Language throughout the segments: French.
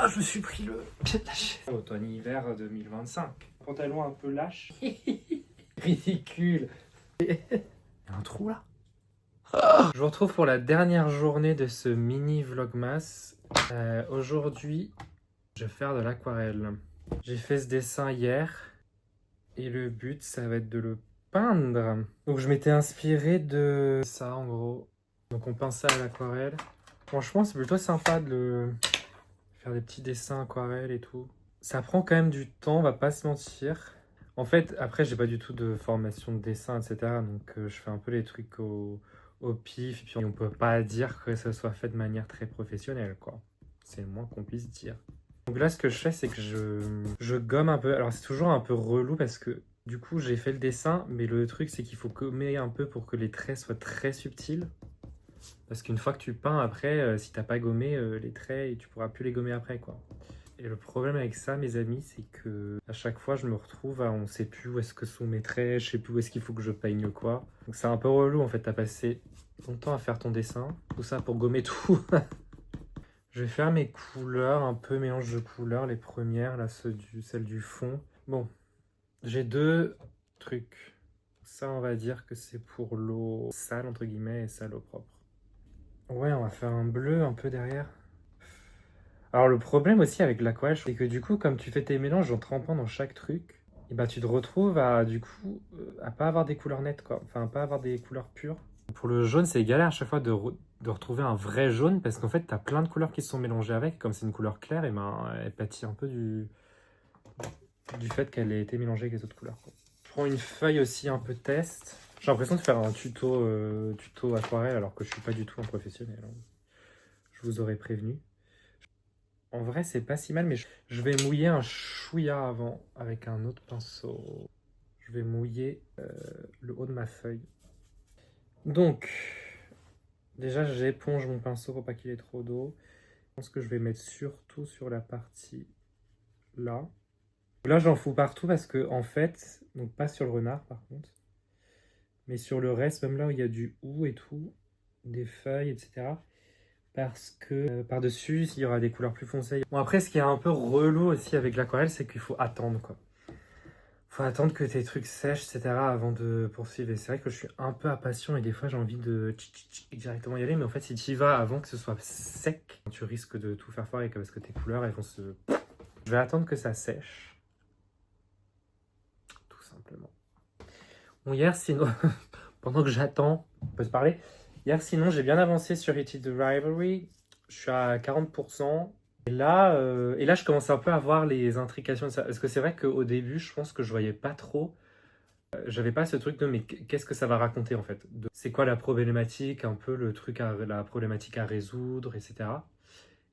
Ah, je me suis pris le pied de la chaise. Automne-hiver 2025. Pantalon un peu lâche. Ridicule. Il y a un trou là. Je vous retrouve pour la dernière journée de ce mini vlogmas. Aujourd'hui, je vais faire de l'aquarelle. J'ai fait ce dessin hier et le but, ça va être de le peindre. Donc je m'étais inspiré de ça en gros. Donc on peint ça à l'aquarelle. Franchement, c'est plutôt sympa de faire des petits dessins aquarelle et tout. Ça prend quand même du temps, on va pas se mentir. En fait, après, j'ai pas du tout de formation de dessin, etc. Donc je fais un peu les trucs au pif. Et puis on peut pas dire que ça soit fait de manière très professionnelle, quoi. C'est le moins qu'on puisse dire. Donc là, ce que je fais, c'est que je gomme un peu. Alors c'est toujours un peu relou parce que du coup, j'ai fait le dessin, mais le truc, c'est qu'il faut gommer un peu pour que les traits soient très subtils. Parce qu'une fois que tu peins, après, si t'as pas gommé les traits, tu pourras plus les gommer après, quoi. Et le problème avec ça, mes amis, c'est que à chaque fois, je me retrouve à on sait plus où est-ce que sont mes traits, je sais plus où est-ce qu'il faut que je peigne quoi. Donc c'est un peu relou, en fait, t'as passé longtemps à faire ton dessin, tout ça pour gommer tout. Je vais faire mes couleurs, un peu mélange de couleurs, les premières, là, celles du fond. Bon, j'ai deux trucs. Ça, on va dire que c'est pour l'eau sale, entre guillemets, et ça, l'eau propre. Ouais, on va faire un bleu un peu derrière. Alors le problème aussi avec l'aquarelle, c'est que du coup, comme tu fais tes mélanges en trempant dans chaque truc, et bah tu te retrouves à du coup à pas avoir des couleurs nettes quoi, enfin pas avoir des couleurs pures. Pour le jaune, c'est galère à chaque fois de retrouver un vrai jaune parce qu'en fait, t'as plein de couleurs qui se sont mélangées avec. Comme c'est une couleur claire, et ben elle pâtit un peu du fait qu'elle ait été mélangée avec les autres couleurs, quoi. Je prends une feuille aussi un peu test. J'ai l'impression de faire un tuto aquarelle alors que je suis pas du tout un professionnel, hein. Je vous aurais prévenu. En vrai, c'est pas si mal, mais je vais mouiller un chouïa avant avec un autre pinceau. Je vais mouiller le haut de ma feuille. Donc, déjà, j'éponge mon pinceau pour pas qu'il ait trop d'eau. Je pense que je vais mettre surtout sur la partie là. Là, j'en fous partout parce que, en fait, donc pas sur le renard par contre, mais sur le reste, même là où il y a du hou et tout, des feuilles, etc. Parce que par-dessus, il y aura des couleurs plus foncées. Bon, après, ce qui est un peu relou aussi avec l'aquarelle, c'est qu'il faut attendre, quoi. Faut attendre que tes trucs sèchent, etc. avant de poursuivre. Et c'est vrai que je suis un peu impatient et des fois, j'ai envie de directement y aller. Mais en fait, si tu y vas avant que ce soit sec, tu risques de tout faire foirer parce que tes couleurs, elles vont se... Je vais attendre que ça sèche. Tout simplement. Bon, hier, sinon... pendant que j'attends, on peut se parler. Hier, sinon, j'ai bien avancé sur It Is The Rivalry. Je suis à 40%. Et là, je commence un peu à voir les intrications de ça. Parce que c'est vrai qu'au début, je pense que je voyais pas trop. J'avais pas ce truc de mais qu'est-ce que ça va raconter en fait? C'est quoi la problématique, un peu le truc, la problématique à résoudre, etc.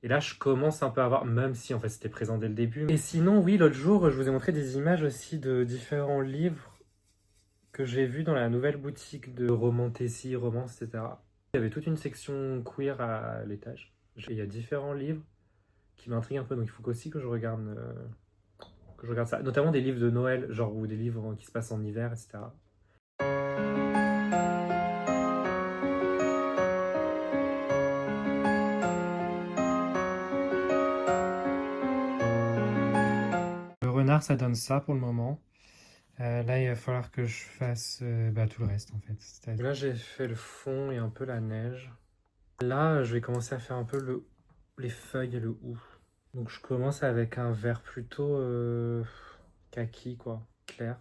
Et là, je commence un peu à voir, même si en fait c'était présent dès le début. Et sinon, oui, l'autre jour, je vous ai montré des images aussi de différents livres que j'ai vus dans la nouvelle boutique de romantasy, romance, etc. Il y avait toute une section queer à l'étage. Il y a différents livres qui m'intriguent un peu, donc il faut aussi que je regarde ça. Notamment des livres de Noël, genre ou des livres qui se passent en hiver, etc. Le renard, ça donne ça pour le moment. Là, il va falloir que je fasse tout le reste en fait. Là, j'ai fait le fond et un peu la neige. Là, je vais commencer à faire un peu les feuilles et le hou. Donc, je commence avec un vert plutôt kaki, quoi, clair.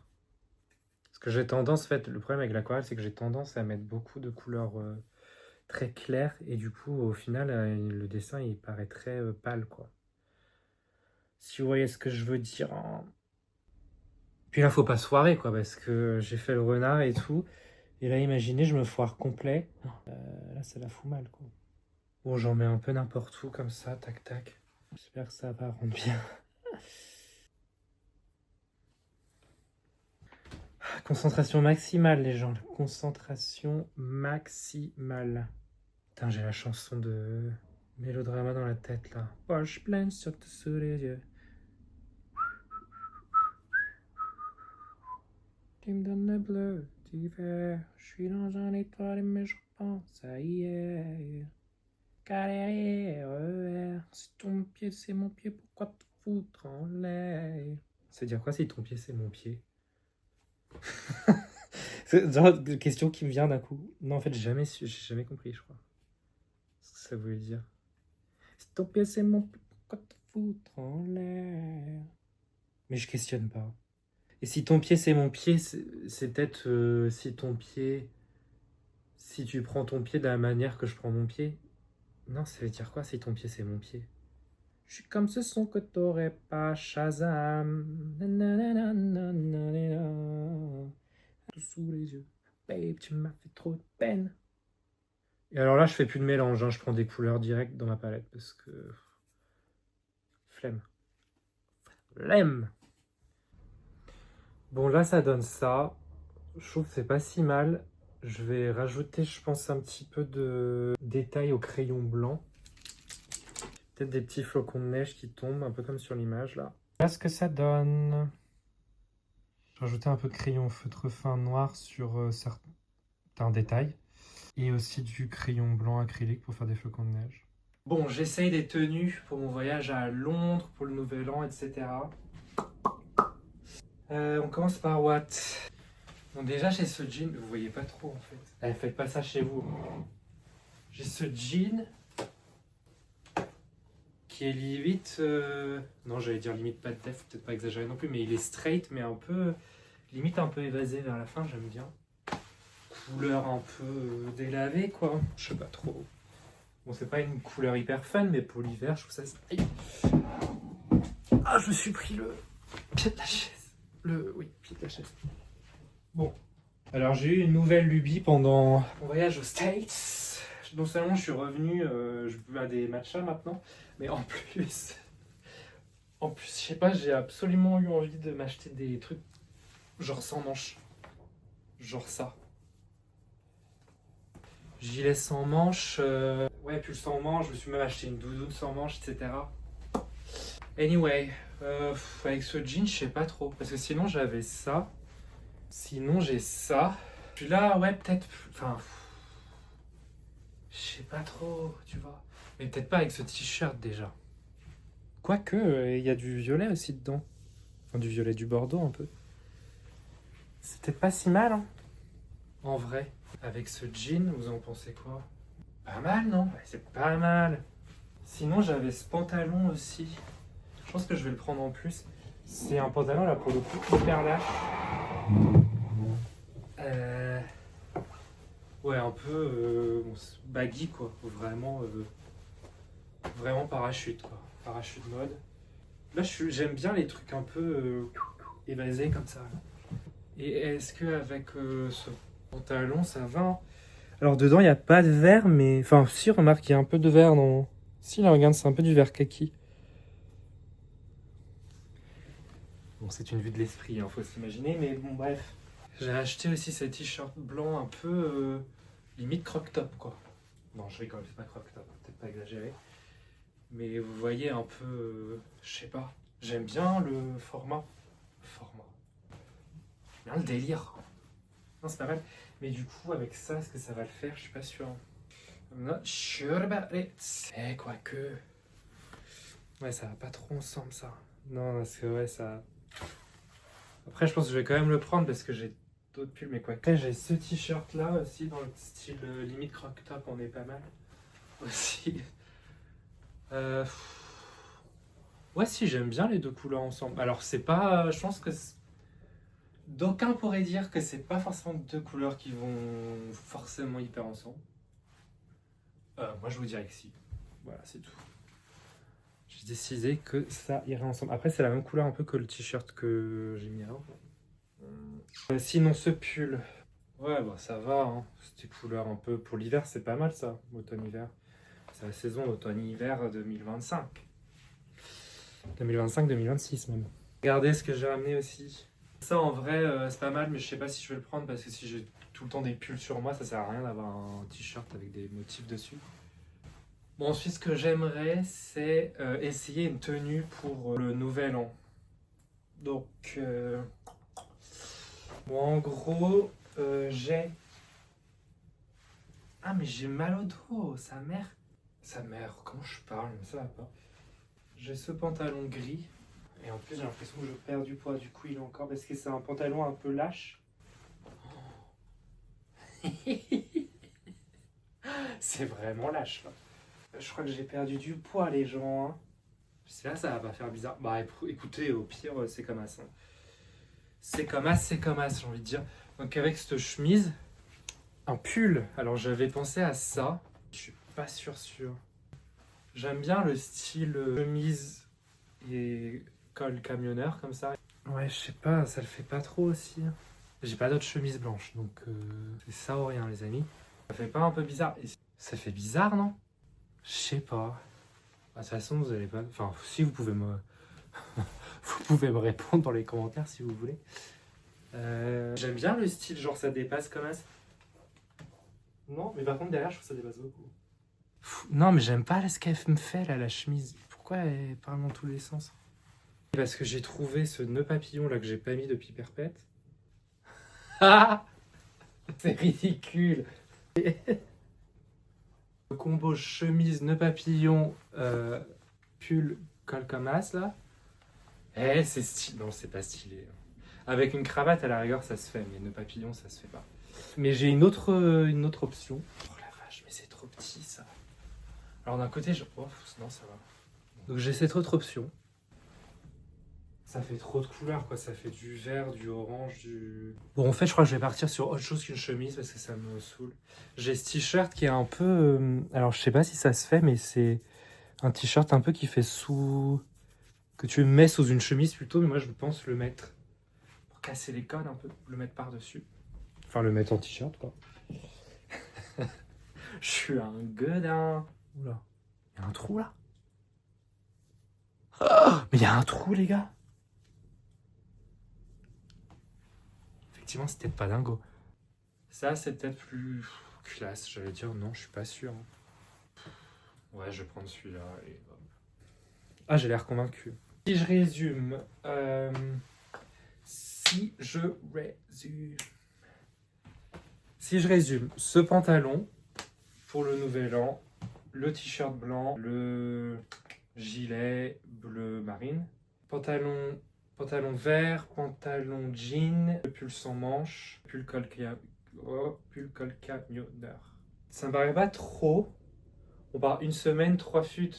Parce que j'ai tendance, en fait, le problème avec l'aquarelle, c'est que j'ai tendance à mettre beaucoup de couleurs très claires. Et du coup, au final, le dessin, il paraît très pâle, quoi. Si vous voyez ce que je veux dire, hein. Puis là, faut pas se foirer, quoi, parce que j'ai fait le renard et tout. Et là, imaginez, je me foire complet. Là, ça la fout mal, quoi. Bon, j'en mets un peu n'importe où, comme ça, tac, tac. J'espère que ça va rendre bien. Concentration maximale, les gens. Concentration maximale. Putain, j'ai la chanson de Mélodrama dans la tête, là. Poche pleine sur sous les yeux. Tu me donnes le bleu d'hiver. Je suis dans un étoile, mais je pense à hier. Galérer, RER. Si ton pied c'est mon pied, pourquoi te foutre en l'air? C'est dire quoi si ton pied c'est mon pied? C'est genre de question qui me vient d'un coup. Non, en fait, j'ai jamais compris, je crois. Ce que ça voulait dire. Si ton pied c'est mon pied, pourquoi te foutre en l'air? Mais je questionne pas. Et si ton pied c'est mon pied, c'est peut-être si ton pied. Si tu prends ton pied de la manière que je prends mon pied. Non, ça veut dire quoi si ton pied c'est mon pied? Je suis comme ce son que t'aurais pas, Shazam. Nanananananana. Tout sous les yeux. Babe, tu m'as fait trop de peine. Et alors là, je fais plus de mélange, hein. Je prends des couleurs directes dans ma palette parce que. Flemme. Flemme. Bon, là, ça donne ça. Je trouve que c'est pas si mal. Je vais rajouter, je pense, un petit peu de détails au crayon blanc. Peut-être des petits flocons de neige qui tombent, un peu comme sur l'image là. Voilà ce que ça donne. J'ai rajouté un peu de crayon feutre fin noir sur certains détails. Et aussi du crayon blanc acrylique pour faire des flocons de neige. Bon, j'essaye des tenues pour mon voyage à Londres, pour le Nouvel An, etc. On commence par what? Bon, déjà, j'ai ce jean. Vous voyez pas trop en fait. Faites pas ça chez vous. J'ai ce jean qui est limite. Non, j'allais dire limite pas de def, peut-être pas exagéré non plus, mais il est straight, mais un peu. Limite un peu évasé vers la fin, j'aime bien. Couleur un peu délavée, quoi. Je sais pas trop. Bon, c'est pas une couleur hyper fun, mais pour l'hiver, je trouve ça. Aïe. Ah, je me suis pris le pied de la chaise. Oui, pied de la chaise. Bon. Alors, j'ai eu une nouvelle lubie pendant mon voyage aux States. Non seulement je suis revenu, je buvais à des matchas maintenant, mais en plus, je sais pas, j'ai absolument eu envie de m'acheter des trucs genre sans manches. Genre ça. Gilet sans manches, ouais, pull sans manches, je me suis même acheté une doudoune sans manches, etc. Anyway, avec ce jean, je sais pas trop, parce que sinon j'avais ça. Sinon j'ai ça. Puis là, ouais, peut-être, enfin, je sais pas trop, tu vois. Mais peut-être pas avec ce t-shirt déjà. Quoique, il y a du violet aussi dedans. Enfin, du violet, du bordeaux un peu. C'est peut-être pas si mal, hein. En vrai, avec ce jean, vous en pensez quoi? Pas mal, non? Ouais, c'est pas mal. Sinon, j'avais ce pantalon aussi. Je pense que je vais le prendre en plus. C'est un pantalon, là, pour le coup, hyper lâche. Ouais, un peu bon, baggy, quoi. Vraiment parachute, quoi. Parachute mode. Là, j'aime bien les trucs un peu évasés comme ça. Et est-ce qu'avec ce pantalon, ça va, hein? Alors, dedans, il n'y a pas de vert, mais... Enfin, si, remarque, il y a un peu de vert dans... Si, là, regarde, c'est un peu du vert kaki. Bon, c'est une vue de l'esprit, hein, faut s'imaginer, mais bon, bref. J'ai acheté aussi ce t-shirt blanc un peu limite croc-top, quoi. Non, je rigole, c'est pas croc-top, peut-être pas exagéré. Mais vous voyez un peu, je sais pas, j'aime bien le format. Bien le délire. Non, c'est pas mal. Mais du coup, avec ça, est-ce que ça va le faire? Je suis pas sûr. I'm not sure about it. Eh, quoique. Ouais, ça va pas trop ensemble, ça. Non, parce que ouais, ça. Après, je pense que je vais quand même le prendre parce que j'ai d'autres pulls, mais quoi. Après, j'ai ce t-shirt là aussi dans le style limite croc top, on est pas mal aussi. Ouais, si j'aime bien les deux couleurs ensemble. Alors, c'est pas. Je pense que. D'aucuns pourraient dire que c'est pas forcément deux couleurs qui vont forcément hyper ensemble. Moi, je vous dirais que si. Voilà, c'est tout. J'ai décidé que ça irait ensemble. Après, c'est la même couleur un peu que le t-shirt que j'ai mis avant. Sinon, ce pull. Ouais, bah ça va, hein. C'était couleur un peu pour l'hiver, c'est pas mal ça, automne-hiver. C'est la saison automne-hiver 2025. 2025-2026 même. Regardez ce que j'ai ramené aussi. Ça en vrai, c'est pas mal, mais je sais pas si je vais le prendre parce que si j'ai tout le temps des pulls sur moi, ça sert à rien d'avoir un t-shirt avec des motifs dessus. Bon, ensuite, ce que j'aimerais, c'est essayer une tenue pour le nouvel an. Donc, bon, en gros, j'ai. Ah, mais j'ai mal au dos, sa mère. Sa mère, comment je parle, mais ça va pas. J'ai ce pantalon gris. Et en plus, j'ai l'impression que je perds du poids. Du coup, il est encore... Parce que c'est un pantalon un peu lâche. C'est vraiment lâche, là. Je crois que j'ai perdu du poids, les gens. Hein. J'espère que ça va pas faire bizarre. Bah, écoutez, au pire, c'est comme as. Hein. C'est comme as, j'ai envie de dire. Donc, avec cette chemise, un pull. Alors, j'avais pensé à ça. Je suis pas sûr. J'aime bien le style chemise et col camionneur, comme ça. Ouais, je sais pas, ça le fait pas trop aussi. Hein. J'ai pas d'autres chemises blanches, donc c'est ça ou rien, les amis. Ça fait pas un peu bizarre? Ça fait bizarre, non? Je sais pas. De toute façon, vous allez pas... Enfin, si vous pouvez me... vous pouvez me répondre dans les commentaires si vous voulez. J'aime bien le style, genre ça dépasse comme ça. Non, mais par contre derrière, je trouve que ça dépasse beaucoup. Non, mais j'aime pas ce qu'elle me fait là, la chemise. Pourquoi elle parle dans tous les sens? Parce que j'ai trouvé ce nœud papillon là que j'ai pas mis depuis perpète. Ah, c'est ridicule. Le combo chemise, nœud papillon, pull, col comme as là. Eh, c'est stylé. Non, c'est pas stylé. Avec une cravate à la rigueur, ça se fait, mais nœud papillon, ça se fait pas. Mais j'ai une autre option. Oh la vache, mais c'est trop petit ça. Alors d'un côté, oh, non, ça va. Donc j'ai cette autre option. Ça fait trop de couleurs, quoi. Ça fait du vert, du orange, du... Bon, en fait, je crois que je vais partir sur autre chose qu'une chemise parce que ça me saoule. J'ai ce t-shirt qui est un peu... Alors, je sais pas si ça se fait, mais c'est un t-shirt un peu qui fait sous... Que tu mets sous une chemise plutôt, mais moi, je pense le mettre... Pour casser les codes un peu, le mettre par-dessus. Enfin, le mettre en t-shirt, quoi. Je suis un godin. Oula. Il y a un trou, là. Oh, mais il y a un trou, les gars. Effectivement, c'est peut-être pas dingo. Ça, c'est peut-être plus classe. J'allais dire non, je suis pas sûr. Ouais, je vais prendre celui-là. Et... Ah, j'ai l'air convaincu. Si je résume... Si je résume, ce pantalon pour le nouvel an, le t-shirt blanc, le gilet bleu marine, pantalon vert, pantalon jean, pull sans manches, pull col camionneur. Ça me paraît pas trop. On part une semaine, 3 fûts,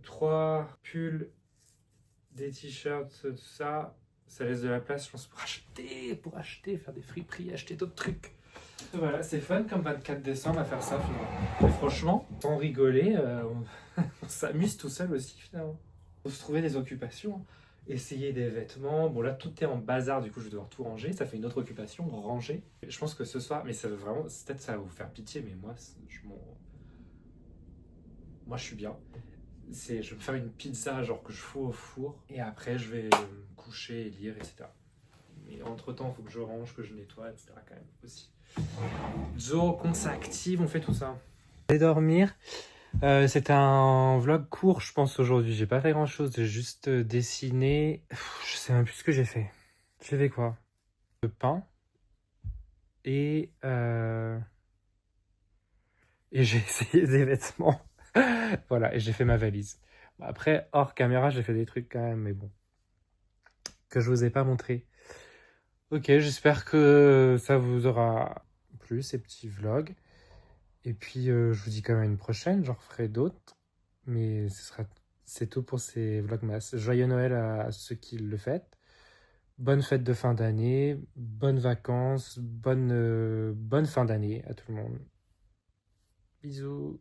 3 pulls, des t-shirts, tout ça. Ça laisse de la place, je pense, pour acheter, faire des friperies, acheter d'autres trucs. Voilà, c'est fun comme 24 décembre à faire ça finalement. Et franchement, sans rigoler, on s'amuse tout seul aussi finalement. Faut se trouver des occupations, essayer des vêtements. Bon là tout est en bazar, du coup je vais devoir tout ranger. Ça fait une autre occupation, ranger. Je pense que ce soir, mais ça veut vraiment, peut-être ça va vous faire pitié, mais moi je suis bien. Je vais me faire une pizza genre que je fous au four et après je vais me coucher et lire, etc. Mais entre temps, il faut que je range, que je nettoie, etc. quand même aussi. Zo, compte ça active, on fait tout ça. Je vais dormir. C'était un vlog court, je pense, aujourd'hui. J'ai pas fait grand chose, j'ai juste dessiné. Je sais même plus ce que j'ai fait. J'ai fait quoi? Le pain. Et j'ai essayé des vêtements. Voilà, et j'ai fait ma valise. Après, hors caméra, j'ai fait des trucs quand même, mais bon. Que je vous ai pas montré. Ok, j'espère que ça vous aura plu, ces petits vlogs. Et puis, je vous dis quand même à une prochaine, j'en referai d'autres. Mais c'est tout pour ces vlogmas. Joyeux Noël à ceux qui le fêtent. Bonne fête de fin d'année, bonnes vacances, bonne fin d'année à tout le monde. Bisous.